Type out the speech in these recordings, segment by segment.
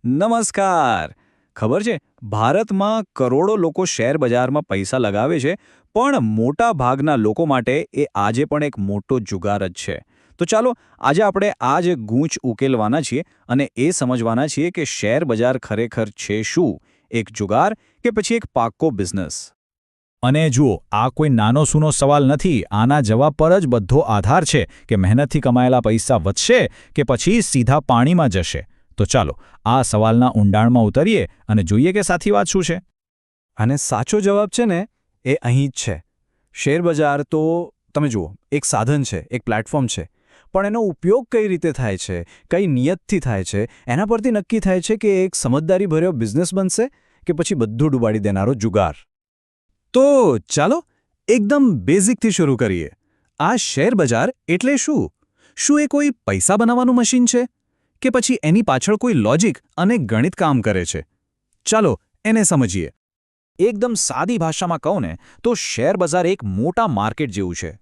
નમસ્કાર. ખબર છે, ભારતમાં કરોડો લોકો શેર બજારમાં પૈસા લગાવે છે, પણ મોટા ભાગના લોકો માટે એ આજે પણ એક મોટો જુગાર જ છે. તો ચાલો આજે આપણે આ જ ગૂંચ ઉકેલવાના છીએ અને એ સમજવાના છીએ કે શેર બજાર ખરેખર છે શું, એક જુગાર કે પછી એક પાક્કો બિઝનેસ. અને જુઓ, આ કોઈ નાનો સૂનો સવાલ નથી. આના જવાબ પર જ બધો આધાર છે કે મહેનતથી કમાયેલા પૈસા વધશે કે પછી સીધા પાણીમાં જશે. તો ચાલો આ સવાલના ઊંડાણમાં ઉતરીએ અને જોઈએ કે સાચી વાત શું છે. અને સાચો જવાબ છે ને એ અહીં જ છે. શેરબજાર તો તમે જુઓ, એક સાધન છે, એક પ્લેટફોર્મ છે, પણ એનો ઉપયોગ કઈ રીતે થાય છે, કઈ નિયતથી થાય છે, એના પરથી નક્કી થાય છે કે એક સમજદારીભર્યો બિઝનેસ બનશે કે પછી બધું ડૂબાડી દેનારો જુગાર. તો ચાલો એકદમ બેઝિકથી શરૂ કરીએ. આ શેરબજાર એટલે શું? શું એ કોઈ પૈસા બનાવવાનું મશીન છે કે પછી એની પાછળ કોઈ લોજિક અને ગણિત કામ કરે છે? ચાલો એને સમજીએ. એકદમ સાદી ભાષામાં કહું ને તો શેર બજાર એક મોટા માર્કેટ જેવું છે.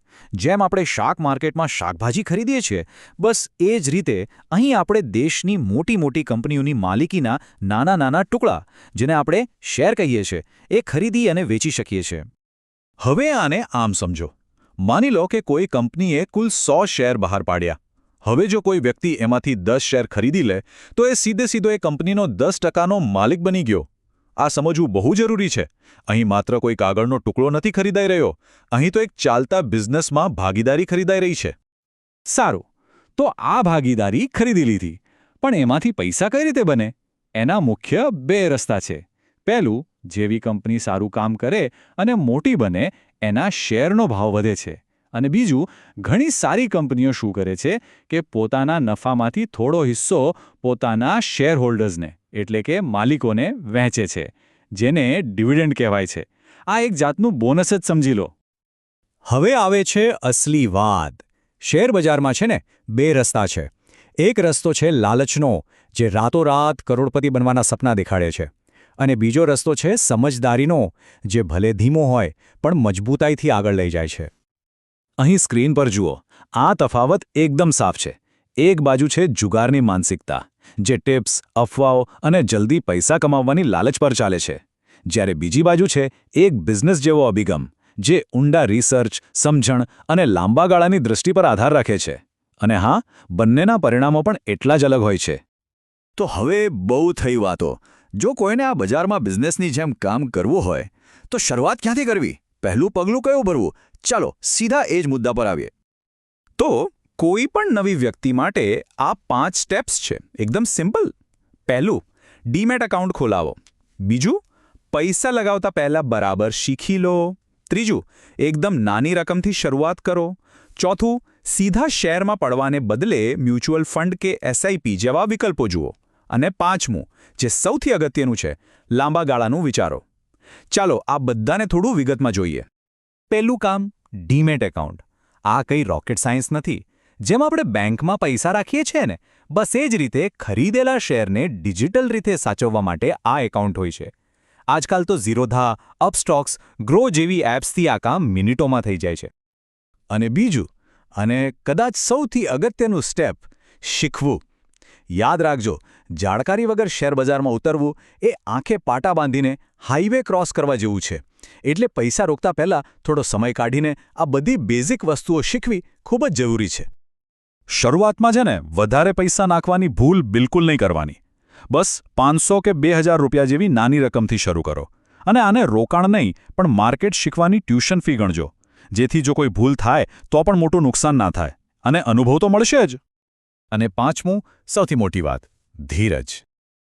જેમ આપણે શાક માર્કેટમાં શાકભાજી ખરીદીએ છીએ, બસ એ જ રીતે અહીં આપણે દેશની મોટી મોટી કંપનીઓની માલિકીના નાના નાના ટુકડા, જેને આપણે શેર કહીએ છીએ, એ ખરીદી અને વેચી શકીએ છીએ. હવે આને આમ સમજો. માની લો કે કોઈ કંપનીએ કુલ 100 શેર બહાર પાડ્યા. હવે જો કોઈ વ્યક્તિ એમાંથી 10 શેર ખરીદી લે તો એ સીધો એ કંપનીનો 10%નો માલિક બની ગયો. આ સમજવું બહુ જરૂરી છે. અહીં માત્ર કોઈ કાગળનો ટુકડો નથી ખરીદાઈ રહ્યો. અહીં તો એક ચાલતા બિઝનેસમાં ભાગીદારી ખરીદાઈ રહી છે. સારું, તો આ ભાગીદારી ખરીદી લીધી. પણ એમાંથી પૈસા કઈ રીતે બને? એના મુખ્ય 2 રસ્તા છે. પહેલું, જેવી કંપની સારું કામ કરે અને મોટી બને, એના શેરનો ભાવ વધે છે. અને બીજું, ઘણી સારી કંપનીઓ શું કરે છે કે પોતાના નફામાંથી થોડો હિસ્સો પોતાના શેરહોલ્ડર્સને, એટલે કે માલિકોને વહેંચે છે, જેને ડિવિડન્ડ કહેવાય છે. આ એક જાતનું બોનસ જ સમજી લો. હવે આવે છે અસલી વાત. શેરબજારમાં છે ને 2 રસ્તા છે. એક રસ્તો છે લાલચનો, જે રાતોરાત કરોડપતિ બનવાના સપના દેખાડે છે. અને બીજો રસ્તો છે સમજદારીનો, જે ભલે ધીમો હોય પણ મજબૂતાઈથી આગળ લઈ જાય છે. અહીં સ્ક્રીન પર જુઓ, આ તફાવત એકદમ સાફ છે. એક બાજુ છે જુગારની માનસિકતા, જે ટિપ્સ, અફવાઓ અને જલ્દી પૈસા કમાવવાની લાલચ પર ચાલે છે. જ્યારે બીજી બાજુ છે એક બિઝનેસ જેવો અભિગમ, જે ઊંડા રિસર્ચ, સમજણ અને લાંબા ગાળાની દૃષ્ટિ પર આધાર રાખે છે. અને હા, બંનેના પરિણામો પણ એટલા જ અલગ હોય છે. તો હવે બહુ થઈ વાતો. જો કોઈને આ બજારમાં બિઝનેસની જેમ કામ કરવું હોય, તો શરૂઆત ક્યાંથી કરવી? પહેલું પગલું કયું ભરવું? ચાલો સીધા એ જ મુદ્દા પર આવીએ. તો કોઈ પણ નવી વ્યક્તિ માટે આ 5 સ્ટેપ્સ છે, એકદમ સિમ્પલ. પહેલું, ડીમેટ એકાઉન્ટ ખોલાવો. બીજું, પૈસા લગાવતા પહેલા બરાબર શીખી લો. ત્રીજું, એકદમ નાની રકમથી શરૂઆત કરો. ચોથું, સીધા શેરમાં પડવાને બદલે મ્યુચ્યુઅલ ફંડ કે એસઆઈપી જેવા વિકલ્પો જુઓ. અને પાંચમું, જે સૌથી અગત્યનું છે, લાંબા ગાળાનું વિચારો. ચાલો આ બધાને થોડું વિગતમાં જોઈએ. પહેલું કામ, ડીમેટ એકાઉન્ટ. આ કંઈ રોકેટ સાયન્સ નથી. જેમ આપણે બેંકમાં પૈસા રાખીએ છીએ ને, બસ એ જ રીતે ખરીદેલા શેરને ડિજિટલ રીતે સાચવવા માટે આ એકાઉન્ટ હોય છે. આજકાલ તો ઝીરોધા, અપસ્ટોક્સ, ગ્રો જેવી એપ્સથી આ કામ મિનિટોમાં થઈ જાય છે. અને બીજું, અને કદાચ સૌથી અગત્યનું સ્ટેપ, શીખવું. યાદ રાખજો, જાણકારી વગર શેરબજારમાં ઉતરવું એ આંખે પાટા બાંધીને હાઈવે ક્રોસ કરવા જેવું છે. એટલે પૈસા રોકતા પહેલા થોડો સમય કાઢીને આ બધી બેઝિક વસ્તુઓ શીખવી ખૂબ જ જરૂરી છે. શરૂઆતમાં છે ને વધારે પૈસા નાખવાની ભૂલ બિલકુલ નહીં કરવાની. બસ 500 કે 2000 રૂપિયા જેવી નાની રકમથી શરૂ કરો. અને આને રોકાણ નહીં પણ માર્કેટ શીખવાની ટ્યુશન ફી ગણજો. જેથી જો કોઈ ભૂલ થાય તો પણ મોટું નુકસાન ના થાય. અને અનુભવ તો મળશે જ. અને પાંચમું, સૌથી મોટી વાત, ધીરજ.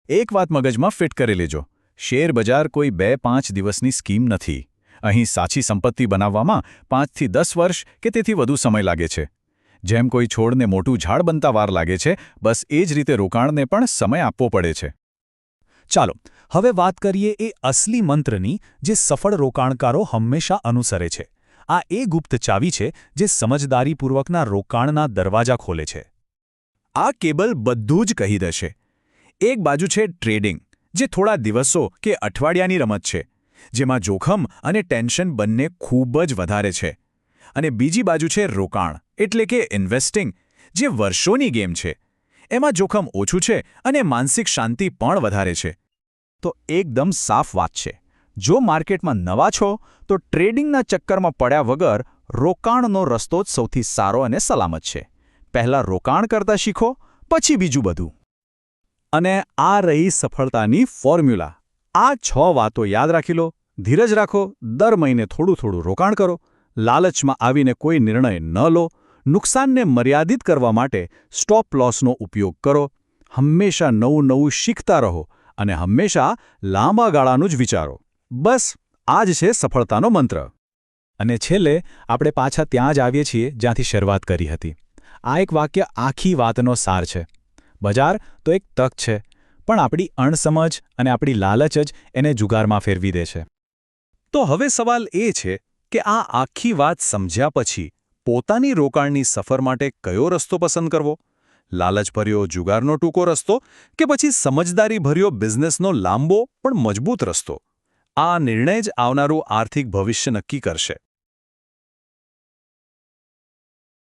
એક વાત મગજમાં ફિટ કરી લેજો. શેર બજાર કોઈ 2-5 દિવસની સ્કીમ નથી. અહીં સાચી સંપત્તિ બનાવવામાં 5 થી 10 વર્ષ કે તેથી વધુ સમય લાગે છે. જેમ કોઈ છોડને મોટું ઝાડ બનતા વાર લાગે છે, બસ એ જ રીતે રોકાણને પણ સમય આપવો પડે છે. ચાલો હવે વાત કરીએ એ અસલી મંત્રની, જે સફળ રોકાણકારો હંમેશા અનુસરે છે. આ એ ગુપ્ત ચાવી છે જે સમજદારીપૂર્વકના રોકાણના દરવાજા ખોલે છે. આ કેબલ બધું જ કહી દેશે. એક બાજુ છે ટ્રેડિંગ, જે થોડા દિવસો કે અઠવાડિયાની રમત છે, જેમાં જોખમ અને ટેન્શન બંને ખૂબ જ વધારે છે. અને બીજી બાજુ છે રોકાણ, એટલે કે ઇન્વેસ્ટિંગ, જે વર્ષોની ગેમ છે. એમાં જોખમ ઓછું છે અને માનસિક શાંતિ પણ વધારે છે. તો એકદમ સાફ વાત છે. જો માર્કેટમાં નવા છો તો ટ્રેડિંગના ચક્કરમાં પડ્યા વગર રોકાણનો રસ્તો જ સૌથી સારો અને સલામત છે. પહેલાં રોકાણ કરતા શીખો, પછી બીજું બધું. અને આ રહી સફળતાની ફોર્મ્યુલા. આ 6 વાતો યાદ રાખી લો. ધીરજ રાખો, દર મહિને થોડું રોકાણ કરો, લાલચમાં આવીને કોઈ નિર્ણય ન લો, નુકસાનને મર્યાદિત કરવા માટે સ્ટોપ લોસનો ઉપયોગ કરો, હંમેશા નવું શીખતા રહો અને હંમેશા લાંબા ગાળાનું જ વિચારો. બસ આ જ છે સફળતાનો મંત્ર. અને છેલ્લે આપણે પાછા ત્યાં જ આવીએ છીએ જ્યાંથી શરૂઆત કરી હતી. આ એક વાક્ય આખી વાતનો સાર છે. બજાર તો એક તક છે, પણ આપણી અણસમજ અને આપણી લાલચ જ એને જુગારમાં ફેરવી દે છે. તો હવે સવાલ એ છે કે આ આખી વાત સમજ્યા પછી પોતાની રોકાણની સફર માટે કયો રસ્તો પસંદ કરવો? લાલચભર્યો જુગારનો ટૂંકો રસ્તો કે પછી સમજદારીભર્યો બિઝનેસનો લાંબો પણ મજબૂત રસ્તો? આ નિર્ણય જ આવનારું આર્થિક ભવિષ્ય નક્કી કરશે.